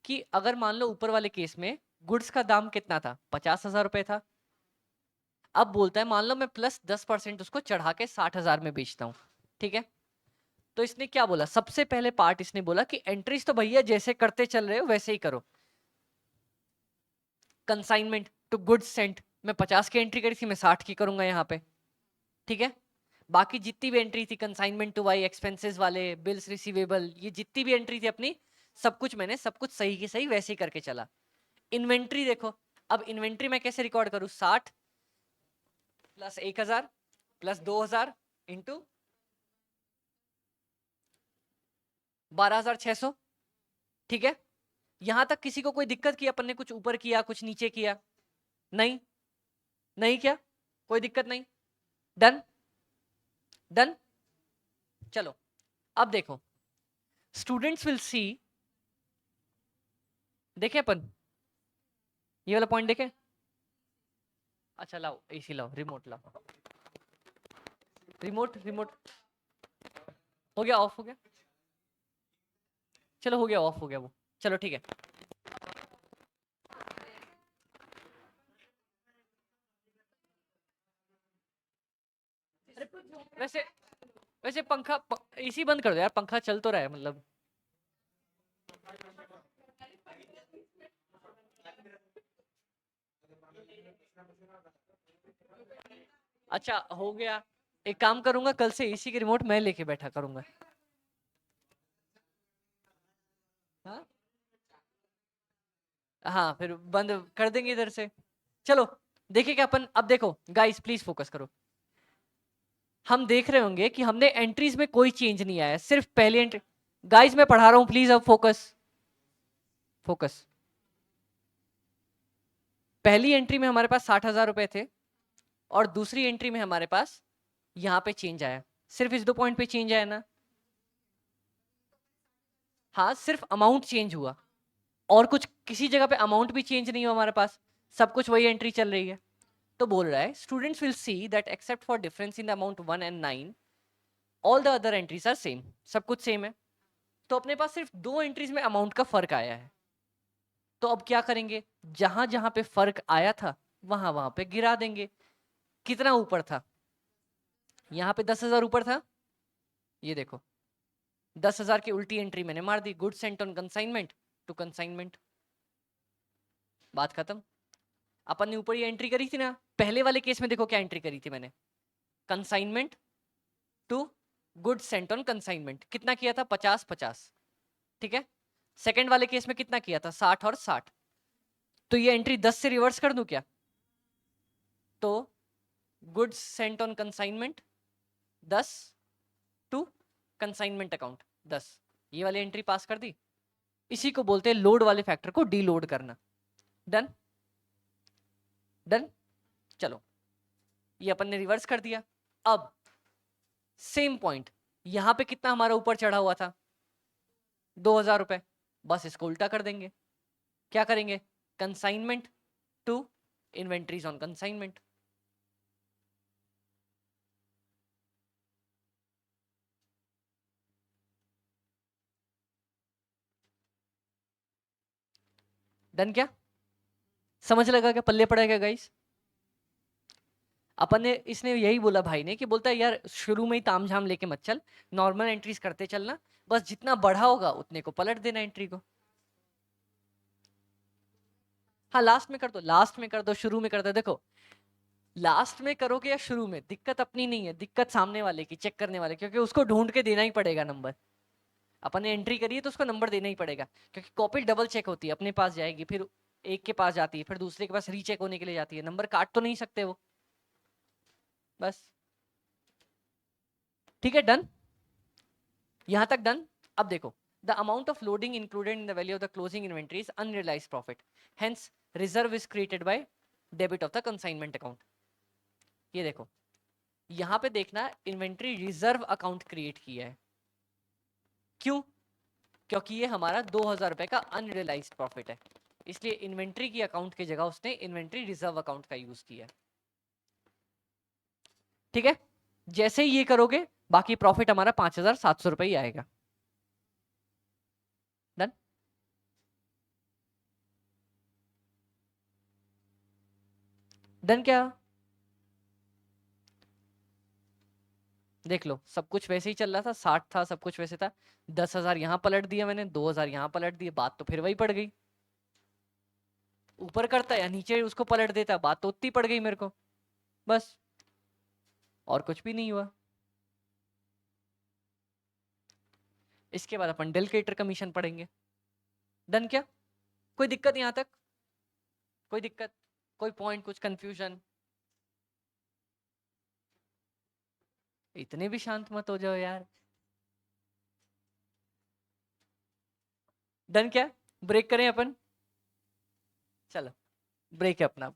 कि अगर मान लो ऊपर वाले केस में गुड्स का दाम कितना था, 50,000 रुपए था। अब बोलता है मान लो मैं +10% उसको चढ़ा के 60,000 में बेचता हूँ, ठीक है। तो इसने क्या बोला, सबसे पहले पार्ट इसने बोला कि एंट्रीज तो भैया जैसे करते चल रहे हो वैसे ही करो। कंसाइनमेंट टू गुड्स सेंट, मैं 50 की एंट्री करी थी, मैं 60 की करूंगा यहाँ पे, ठीक है। बाकी जितनी भी एंट्री थी, कंसाइनमेंट टू वाई, एक्सपेंसेस वाले, बिल्स रिसीवेबल, ये जितनी भी एंट्री थी अपनी, सब कुछ मैंने सब कुछ सही की सही वैसे ही करके चला। इन्वेंट्री देखो, अब इन्वेंट्री मैं कैसे रिकॉर्ड करूं, 60 + 1,000 + 2,000 इंटू 12,600, ठीक है। यहां तक किसी को कोई दिक्कत की, अपन ने कुछ ऊपर किया कुछ नीचे किया? नहीं, नहीं क्या, कोई दिक्कत नहीं, डन डन। चलो अब देखो, स्टूडेंट्स विल सी, देखे अपन ये वाला पॉइंट देखे, अच्छा लाओ एसी लाओ, रिमोट लाओ, रिमोट रिमोट, हो गया ऑफ, हो गया, चलो हो गया ऑफ, हो गया वो, चलो ठीक है। वैसे वैसे पंखा एसी बंद कर दो यार, पंखा चल तो रहा है मतलब। अच्छा हो गया, एक काम करूंगा, कल से एसी की रिमोट मैं लेके बैठा करूंगा। हाँ हाँ, फिर बंद कर देंगे इधर से। चलो देखिए क्या अपन, अब देखो गाइस प्लीज फोकस करो, हम देख रहे होंगे कि हमने एंट्रीज में कोई चेंज नहीं आया, सिर्फ पहली एंट्री। गाइस मैं पढ़ा रहा हूं, प्लीज अब फोकस फोकस। पहली एंट्री में हमारे पास 60,000 रुपए थे और दूसरी एंट्री में हमारे पास यहां पे चेंज आया, सिर्फ इस 2 पॉइंट पे चेंज आया ना। हाँ सिर्फ अमाउंट चेंज हुआ और कुछ किसी जगह पे अमाउंट भी चेंज नहीं हुआ हमारे पास, सब कुछ वही एंट्री चल रही है। तो बोल रहा है students will see that except for difference in the amount 1 and 9 all the other entries are same, सब कुछ सेम है। तो अपने पास सिर्फ 2 एंट्रीज में अमाउंट का फर्क आया है। तो अब क्या करेंगे, जहां जहां पे फर्क आया था वहां वहां पे गिरा देंगे। कितना ऊपर था, यहाँ पे 10,000 ऊपर था, ये देखो 10,000 की उल्टी एंट्री मैंने मार दी, goods sent on consignment to consignment, बात खत्म। अपन ने ऊपर ये एंट्री करी थी ना, पहले वाले केस में देखो क्या एंट्री करी थी मैंने, consignment to goods sent on consignment, कितना किया था 50-50, ठीक है। सेकंड वाले केस में कितना किया था 60 और 60, तो ये एंट्री 10 से रिवर्स कर दूं क्या, तो goods sent on consignment 10 to consignment account 10, ये वाली एंट्री पास कर दी। इसी को बोलते हैं लोड वाले फैक्टर को डीलोड करना। डन डन, चलो ये अपन ने रिवर्स कर दिया। अब सेम पॉइंट यहां पे कितना हमारा ऊपर चढ़ा हुआ था 2,000 रुपए, बस इसको उल्टा कर देंगे। क्या करेंगे, consignment to inventories on consignment. Done, क्या समझ लगा, क्या पल्ले पड़ा क्या गाइस। अपन ने, इसने यही बोला भाई ने कि बोलता है यार शुरू में ही तामझाम लेके मत चल, नॉर्मल एंट्रीज करते चलना, बस जितना बढ़ा होगा उतने को पलट देना एंट्री को। हाँ लास्ट में कर दो, लास्ट में कर दो, शुरू में कर दो, देखो लास्ट में करोगे या शुरू में दिक्कत अपनी नहीं है, दिक्कत सामने वाले की, चेक करने वाले, क्योंकि उसको ढूंढ के देना ही पड़ेगा नंबर। अपन ने एंट्री करी है तो उसको नंबर देना ही पड़ेगा, क्योंकि कॉपी डबल चेक होती है, अपने पास जाएगी फिर एक के पास जाती है, फिर दूसरे के पास रीचेक होने के लिए जाती है, नंबर काट तो नहीं सकते वो, बस ठीक है। डन, यहां तक डन। अब देखो, the amount of loading included in the value of the closing inventory is unrealised profit, hence reserve is created by debit of the consignment account. ये देखो यहां पे देखना, इन्वेंटरी रिजर्व अकाउंट क्रिएट किया है, क्यों, क्योंकि ये हमारा 2,000 रुपए का अनरियलाइज्ड प्रॉफिट है, इसलिए इन्वेंट्री की अकाउंट की जगह उसने इन्वेंट्री रिजर्व अकाउंट का यूज किया है, ठीक है। जैसे ही ये करोगे बाकी प्रॉफिट हमारा 5,700 रुपए ही आएगा। डन, डन, क्या देख लो, सब कुछ वैसे ही चल रहा था, 60 था, सब कुछ वैसे था, 10,000 यहां पलट दिया मैंने, 2,000 यहां पलट दिए, बात तो फिर वही पड़ गई। ऊपर करता या नीचे उसको पलट देता, बात तो उतनी पड़ गई मेरे को, बस और कुछ भी नहीं हुआ। इसके बाद अपन डेलीगेटर कमीशन पढ़ेंगे। डन, क्या कोई दिक्कत यहां तक, कोई दिक्कत, कोई पॉइंट, कुछ कंफ्यूजन। इतने भी शांत मत हो जाओ यार। डन, क्या ब्रेक करें अपन, चलो ब्रेक है अपना।